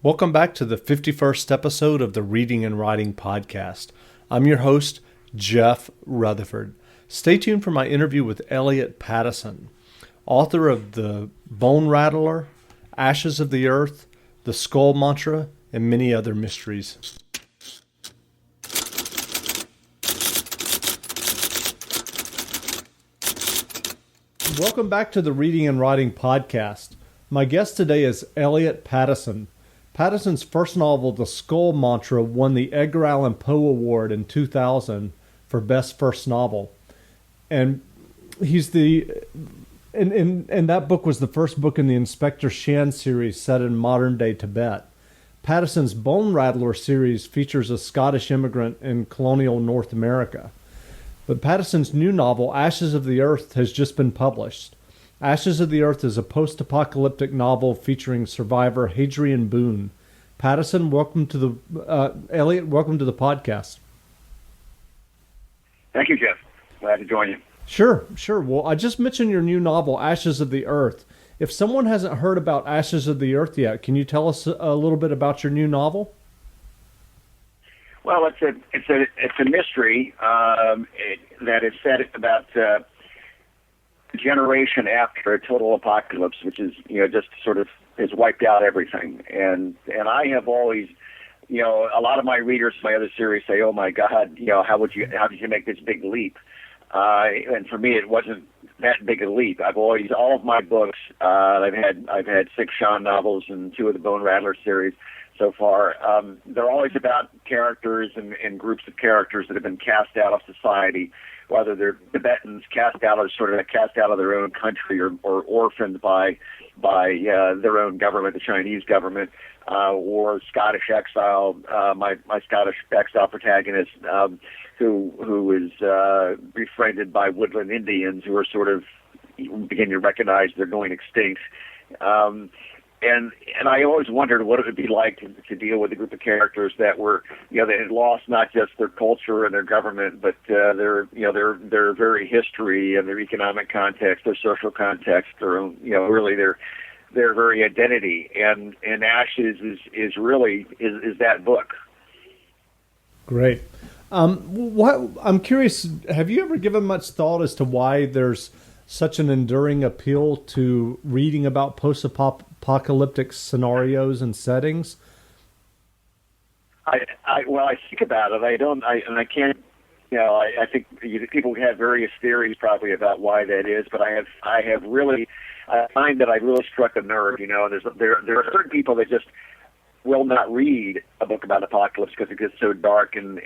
Welcome back to the 51st episode of the Reading and Writing Podcast. I'm your host, Jeff Rutherford. Stay tuned for my interview with Eliot Pattison, author of The Bone Rattler, Ashes of the Earth, The Skull Mantra, and many other mysteries. Welcome back to the Reading and Writing Podcast. My guest today is Eliot Pattison. Pattison's first novel, The Skull Mantra, won the Edgar Allan Poe Award in 2000 for Best First Novel. And he's and that book was the first book in the Inspector Shan series set in modern-day Tibet. Pattison's Bone Rattler series features a Scottish immigrant in colonial North America. But Pattison's new novel, Ashes of the Earth, has just been published. Ashes of the Earth is a post-apocalyptic novel featuring survivor Hadrian Boone. Pattison, welcome to the Eliot. Welcome to the podcast. Thank you, Jeff. Glad to join you. Sure. Well, I just mentioned your new novel, Ashes of the Earth. If someone hasn't heard about Ashes of the Earth yet, can you tell us a little bit about your new novel? Well, it's a mystery that is set about a generation after a total apocalypse, which is just sort of has wiped out everything. And I have always, a lot of my readers, my other series say, "Oh my God, how did you make this big leap?" And for me, it wasn't that big a leap. All of my books, I've had 6 Shan novels and 2 of the Bone Rattler series so far. They're always about characters and groups of characters that have been cast out of society, whether they're Tibetans cast out of their own country or orphaned by their own government, the Chinese government, or Scottish exile. My Scottish exile protagonist, who is befriended by woodland Indians who are sort of, you begin to recognize they're going extinct. And I always wondered what it would be like to deal with a group of characters that were, that had lost not just their culture and their government, but their very history and their economic context, their social context, their own, really their very identity. And Ashes is really that book. Great. I'm curious, have you ever given much thought as to why there's such an enduring appeal to reading about post-apocalyptic scenarios and settings? I think about it. I can't. I think people have various theories probably about why that is, but I find that I really struck a nerve. There are certain people that just will not read a book about apocalypse because it gets so dark and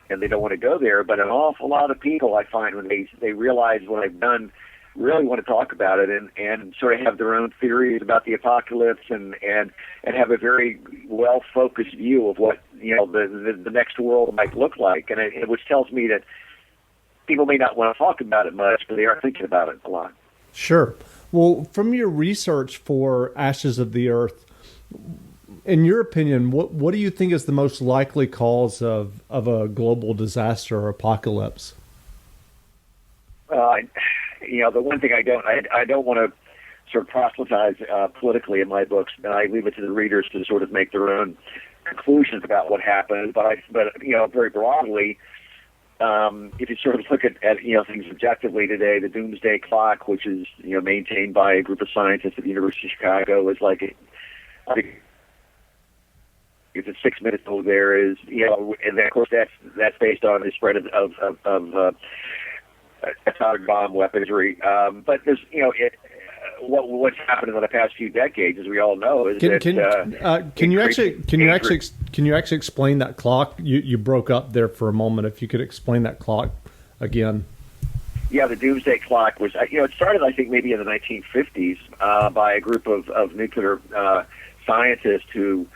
they don't want to go there. But an awful lot of people, I find, when they realize what I've done, really want to talk about it and sort of have their own theories about the apocalypse and have a very well focused view of what the next world might look like, and which tells me that people may not want to talk about it much, but they are thinking about it a lot. Sure. Well, from your research for Ashes of the Earth, in your opinion, what do you think is the most likely cause of a global disaster or apocalypse? The one thing I don't want to sort of proselytize politically in my books, and I leave it to the readers to sort of make their own conclusions about what happened. But very broadly, if you sort of look at things objectively today, the doomsday clock, which is maintained by a group of scientists at the University of Chicago, is like I think if it's 6 minutes old, there is and then, of course that's based on the spread of atomic bomb weaponry. But there's, what's happened in the past few decades, as we all know, is can you actually explain that clock? You broke up there for a moment. If you could explain that clock again. Yeah, the doomsday clock was, it started, I think, maybe in the 1950s by a group of nuclear scientists who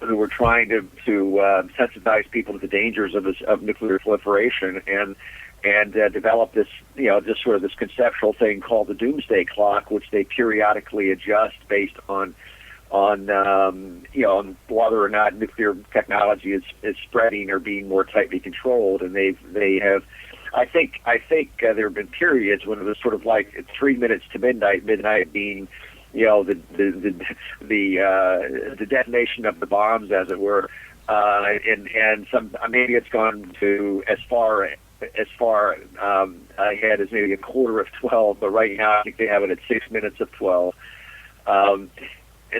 were trying to sensitize people to the dangers of nuclear proliferation and develop this, just sort of this conceptual thing called the doomsday clock, which they periodically adjust based on whether or not nuclear technology is spreading or being more tightly controlled. And they have, I think there have been periods when it was sort of like 3 minutes to midnight being the detonation of the bombs, as it were, and some maybe it's gone to as far ahead as maybe a quarter of 12, but right now I think they have it at 6 minutes of 12. And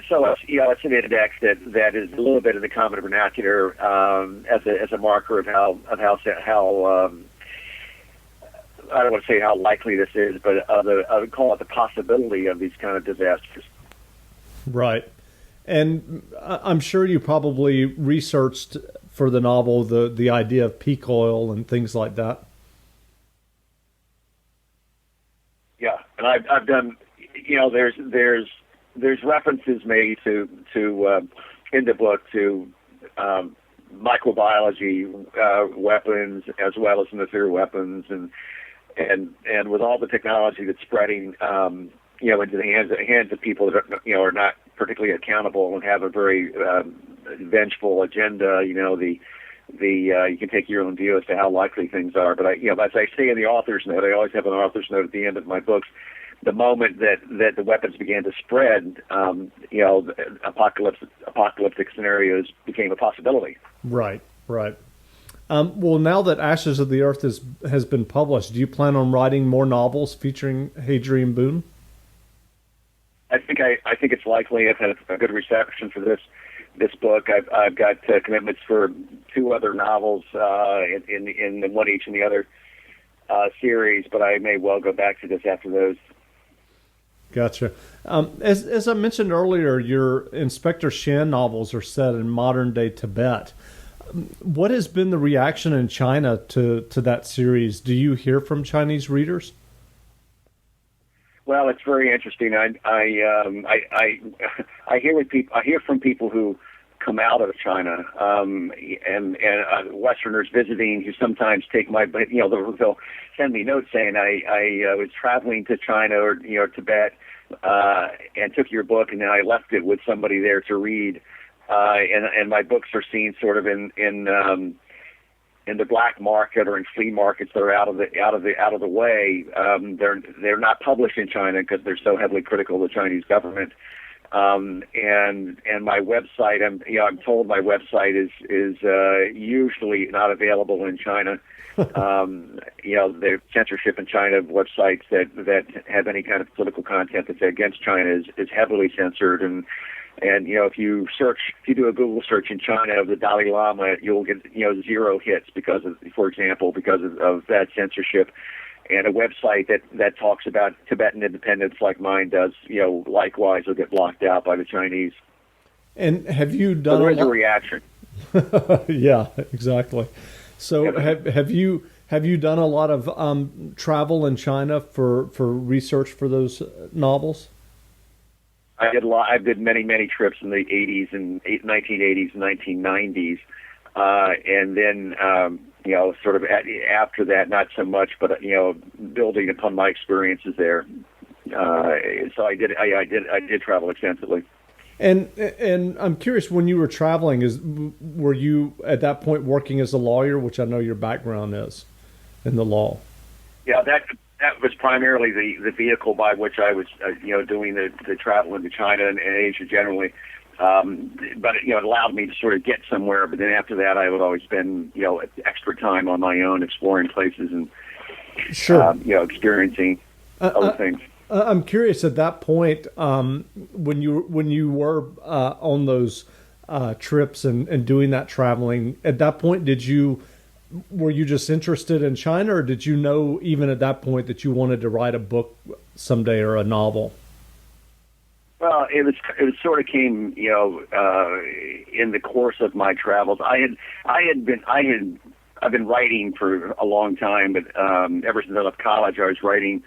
so it's an index that is a little bit in the common vernacular as a marker of how I don't want to say how likely this is, but I would call it the possibility of these kind of disasters. Right. And I'm sure you probably researched for the novel the idea of peak oil and things like that. Yeah, and I've done. There's references made to in the book to microbiology weapons as well as nuclear weapons, and with all the technology that's spreading, into the hands of people that are not particularly accountable and have a very vengeful agenda. You can take your own view as to how likely things are. But as I say in the author's note, I always have an author's note at the end of my books. The moment that the weapons began to spread, apocalyptic scenarios became a possibility. Right. Well, now that Ashes of the Earth has been published, do you plan on writing more novels featuring Hadrian Boone? I think it's likely. I've had a good reception for this book. I've got commitments for 2 other novels in one each in the other series, but I may well go back to this after those. Gotcha. As I mentioned earlier, your Inspector Shan novels are set in modern-day Tibet. What has been the reaction in China to that series? Do you hear from Chinese readers? Well, it's very interesting. I hear from people who come out of China, and Westerners visiting who sometimes take they'll send me notes saying I was traveling to China or Tibet and took your book, and then I left it with somebody there to read, and my books are seen sort of in the black market or in flea markets that are out of the way. They're not published in China because they're so heavily critical of the Chinese government. And my website, I'm told my website is usually not available in China. There's censorship in China of websites that have any kind of political content that's against China is heavily censored. And if you do a Google search in China of the Dalai Lama, you'll get 0 hits because of that censorship. And a website that talks about Tibetan independence like mine does, likewise will get blocked out by the Chinese. And have you done? So there is a reaction. Yeah, exactly. So have you done a lot of travel in China for research for those novels? I did a lot. I did many trips in the 80s and 1980s and 1990s, and then. Sort of after that, not so much, but building upon my experiences there. So I did travel extensively. And I'm curious, when you were traveling, were you at that point working as a lawyer, which I know your background is in the law? Yeah, that was primarily the vehicle by which I was doing the travel into China and Asia generally. But it allowed me to sort of get somewhere. But then after that, I would always spend extra time on my own exploring places and experiencing other things. I'm curious at that point when you were on those trips and doing that traveling. At that point, were you just interested in China, or did you know even at that point that you wanted to write a book someday or a novel? Well, it sort of came, in the course of my travels. I've been writing for a long time, but ever since I left college, I was writing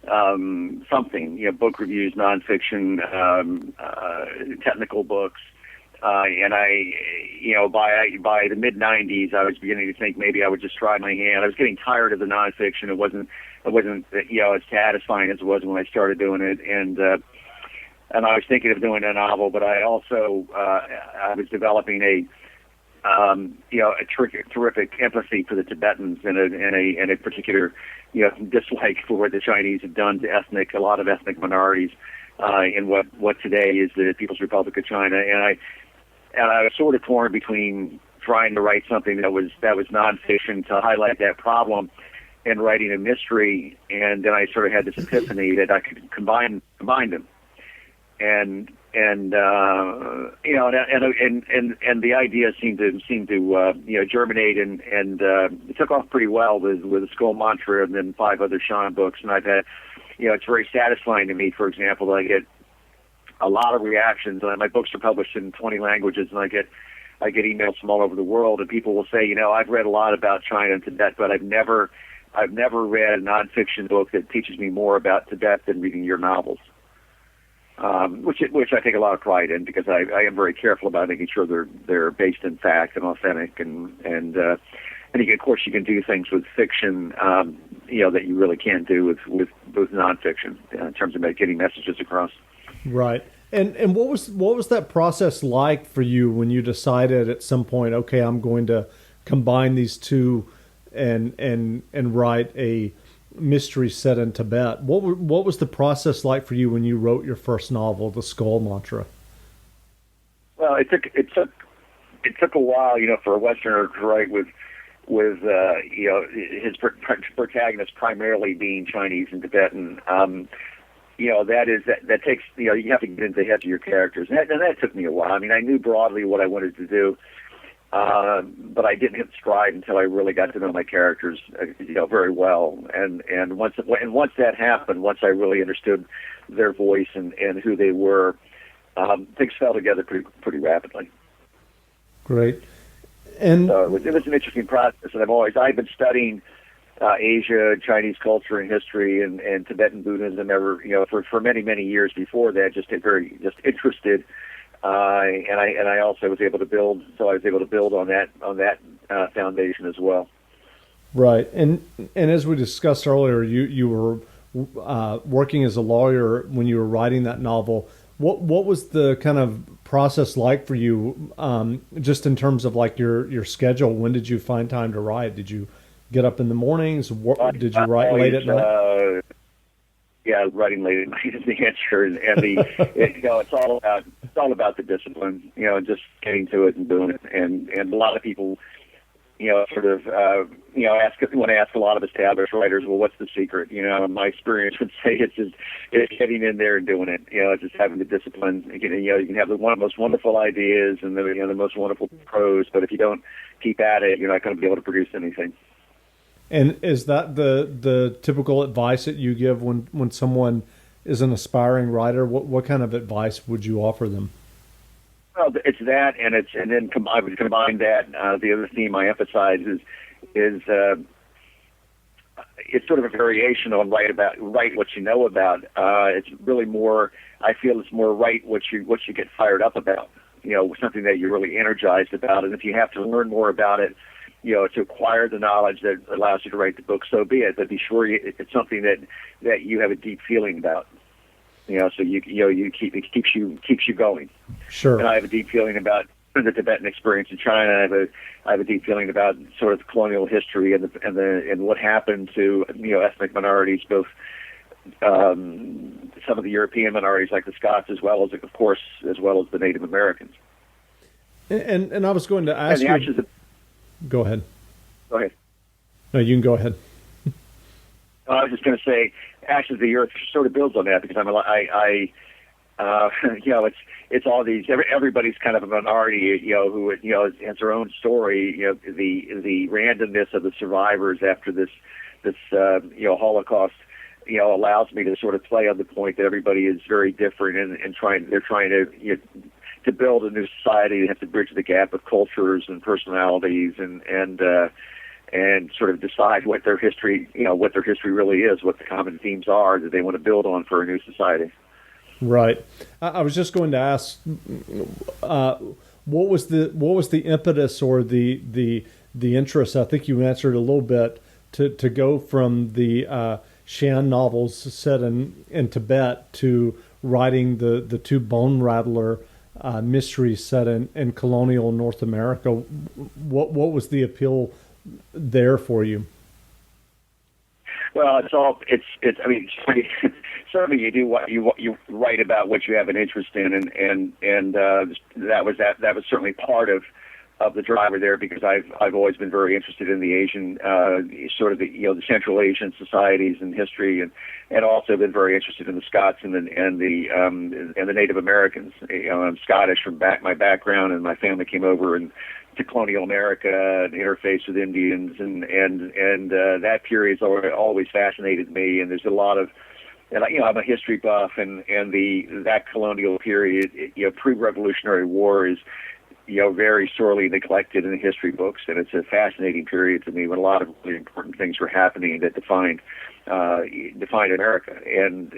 something, book reviews, nonfiction, technical books, and by the mid '90s, I was beginning to think maybe I would just try my hand. I was getting tired of the nonfiction. It wasn't as satisfying as it was when I started doing it, and I was thinking of doing a novel, but I also I was developing a terrific empathy for the Tibetans and a particular dislike for what the Chinese have done to a lot of ethnic minorities, in what today is the People's Republic of China, and I was sort of torn between trying to write something that was nonfiction to highlight that problem, and writing a mystery, and then I sort of had this epiphany that I could combine them, and the idea seemed to germinate, and it took off pretty well with the Skull Mantra and then 5 other Sean books, and I've had, it's very satisfying to me, for example, that I get a lot of reactions. My books are published in 20 languages, and I get emails from all over the world, and people will say, I've read a lot about China and Tibet, but I've never read a nonfiction book that teaches me more about Tibet than reading your novels. Which I take a lot of pride in, because I am very careful about making sure they're based in fact and authentic, and of course you can do things with fiction that you really can't do with nonfiction in terms of getting messages across. Right. And what was that process like for you when you decided at some point, okay, I'm going to combine these two and write a mystery set in Tibet? What was the process like for you when you wrote your first novel, The Skull Mantra? Well, it took a while, for a Westerner to write with his protagonist primarily being Chinese and Tibetan. That takes, you have to get into the heads of your characters, and that took me a while. I mean, I knew broadly what I wanted to do, but I didn't hit stride until I really got to know my characters, very well. And once that happened, once I really understood their voice and who they were, things fell together pretty rapidly. Great. And so it was an interesting process, and I've been studying Asia, Chinese culture and history, and Tibetan Buddhism for many years before that. Just interested. And I also was able to build. So I was able to build on that foundation as well. Right, and as we discussed earlier, you were working as a lawyer when you were writing that novel. What was the kind of process like for you, just in terms of like your schedule? When did you find time to write? Did you get up in the mornings? Did you write late at night? Yeah, writing late at night is the answer, and it's all about the discipline, just getting to it and doing it, and a lot of people, want to ask a lot of established writers, well, what's the secret? My experience would say it's getting in there and doing it, just having the discipline. You can have the most wonderful ideas and the most wonderful prose, but if you don't keep at it, you're not going to be able to produce anything. And is that the typical advice that you give when someone is an aspiring writer? What kind of advice would you offer them? Well, it's that, and then I would combine that. The other theme I emphasize is it's sort of a variation on write what you know about. It's really more. I feel it's more write what you get fired up about. Something that you're really energized about, and if you have to learn more about it, to acquire the knowledge that allows you to write the book, so be it. But be sure it's something that you have a deep feeling about. So it keeps you going. Sure. And I have a deep feeling about the Tibetan experience in China. I have a deep feeling about sort of colonial history and what happened to ethnic minorities, both some of the European minorities like the Scots, as well as the Native Americans. And I was going to ask you. Go ahead. Go ahead. No, you can go ahead. I was just going to say, Ashes of the Earth sort of builds on that, because it's all these. Everybody's kind of a minority, who has their own story. The randomness of the survivors after this Holocaust, allows me to sort of play on the point that everybody is very different, and they're trying to build a new society. They have to bridge the gap of cultures and personalities, and sort of decide what their history really is, what the common themes are that they want to build on for a new society. Right. I was just going to ask, what was the impetus or the interest? I think you answered a little bit to go from the Shan novels set in Tibet to writing the two Bone Rattler mysteries set in colonial North America. What was the appeal there for you? Well, I mean, certainly you do what you write about what you have an interest in, and that was certainly part of the driver there, because I've always been very interested in the Asian, sort of the Central Asian societies and history, and also been very interested in the Scots and the Native Americans. I'm Scottish from my background, and my family came over to colonial America and interface with Indians, and that period's always fascinated me. And there's a lot of, and I'm a history buff, and that colonial period, pre-Revolutionary War is very sorely neglected in the history books, and it's a fascinating period to me when a lot of really important things were happening that defined America, and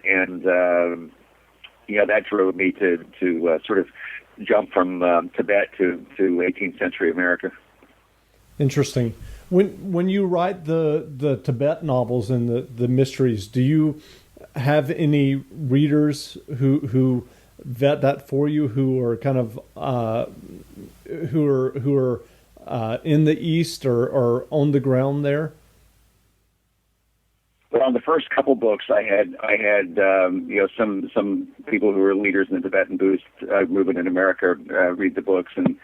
that drove me to sort of jump from Tibet to 18th century America. Interesting. When you write the Tibet novels and the mysteries, do you have any readers who vet that for you, who are kind of who are in the East or on the ground there? Well, on the first couple books, I had some people who were leaders in the Tibetan Buddhist movement in America read the books, and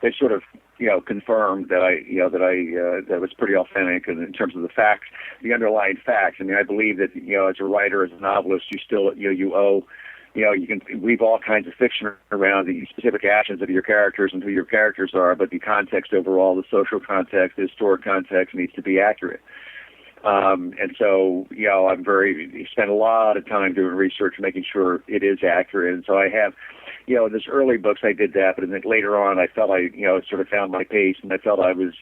they sort of confirmed that was pretty authentic, and in terms of the underlying facts. I mean, I believe that as a writer, as a novelist, you still you owe. You can weave all kinds of fiction around the specific actions of your characters and who your characters are, but the context overall, the social context, the historic context, needs to be accurate. And so, I'm spent a lot of time doing research, making sure it is accurate. And so I have, in those early books I did that, but then later on I felt I sort of found my pace, and I felt I was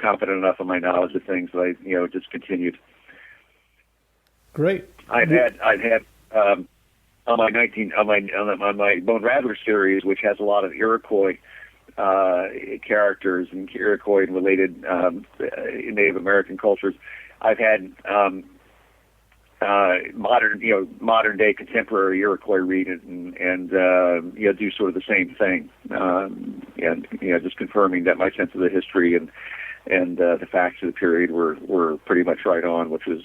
confident enough in my knowledge of things that I just continued. Great. I've had on my Bone Rattler series, which has a lot of Iroquois characters and Iroquois and related Native American cultures, I've had modern day contemporary Iroquois read it and do sort of the same thing, and just confirming that my sense of the history and the facts of the period were pretty much right on, which was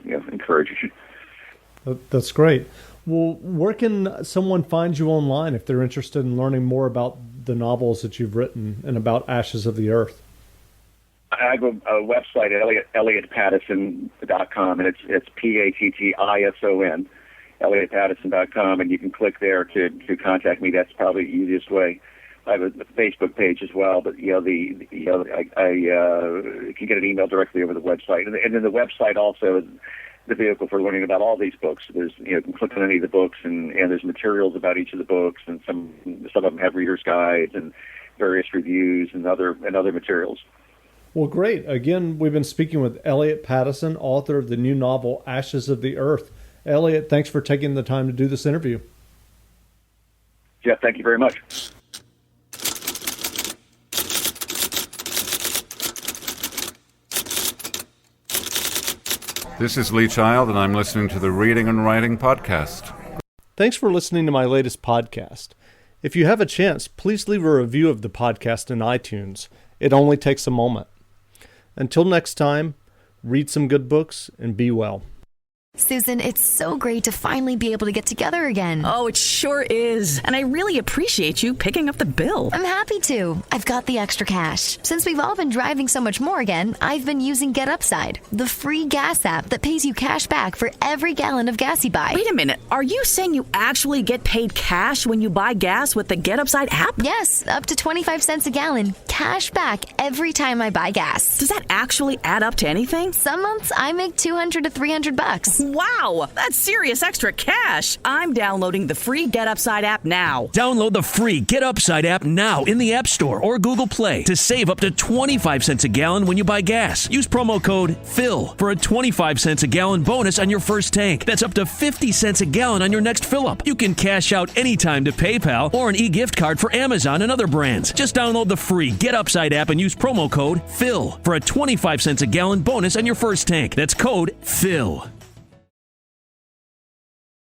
encouraging. That's great. Well, where can someone find you online if they're interested in learning more about the novels that you've written and about Ashes of the Earth? I have a website, EliotPattison.com, and it's Pattison, EliotPattison.com, and you can click there to contact me. That's probably the easiest way. I have a Facebook page as well, but I can get an email directly over the website, and then the website also is the vehicle for learning about all these books. There's you can click on any of the books, and there's materials about each of the books, and some of them have readers' guides and various reviews and other materials. Well, great. Again, we've been speaking with Eliot Pattison, author of the new novel Ashes of the Earth. Eliot, thanks for taking the time to do this interview. Jeff, thank you very much. This is Lee Child, and I'm listening to the Reading and Writing Podcast. Thanks for listening to my latest podcast. If you have a chance, please leave a review of the podcast in iTunes. It only takes a moment. Until next time, read some good books and be well. Susan, it's so great to finally be able to get together again. Oh, it sure is. And I really appreciate you picking up the bill. I'm happy to. I've got the extra cash. Since we've all been driving so much more again, I've been using Get Upside, the free gas app that pays you cash back for every gallon of gas you buy. Wait a minute. Are you saying you actually get paid cash when you buy gas with the Get Upside app? Yes, up to 25 cents a gallon. Cash back every time I buy gas. Does that actually add up to anything? Some months I make $200 to $300. Wow, that's serious extra cash. I'm downloading the free Get Upside app now. Download the free Get Upside app now in the App Store or Google Play to save up to 25 cents a gallon when you buy gas. Use promo code PHIL for a 25 cents a gallon bonus on your first tank. That's up to 50 cents a gallon on your next fill-up. You can cash out anytime to PayPal or an e-gift card for Amazon and other brands. Just download the free Get Upside app and use promo code PHIL for a 25 cents a gallon bonus on your first tank. That's code PHIL.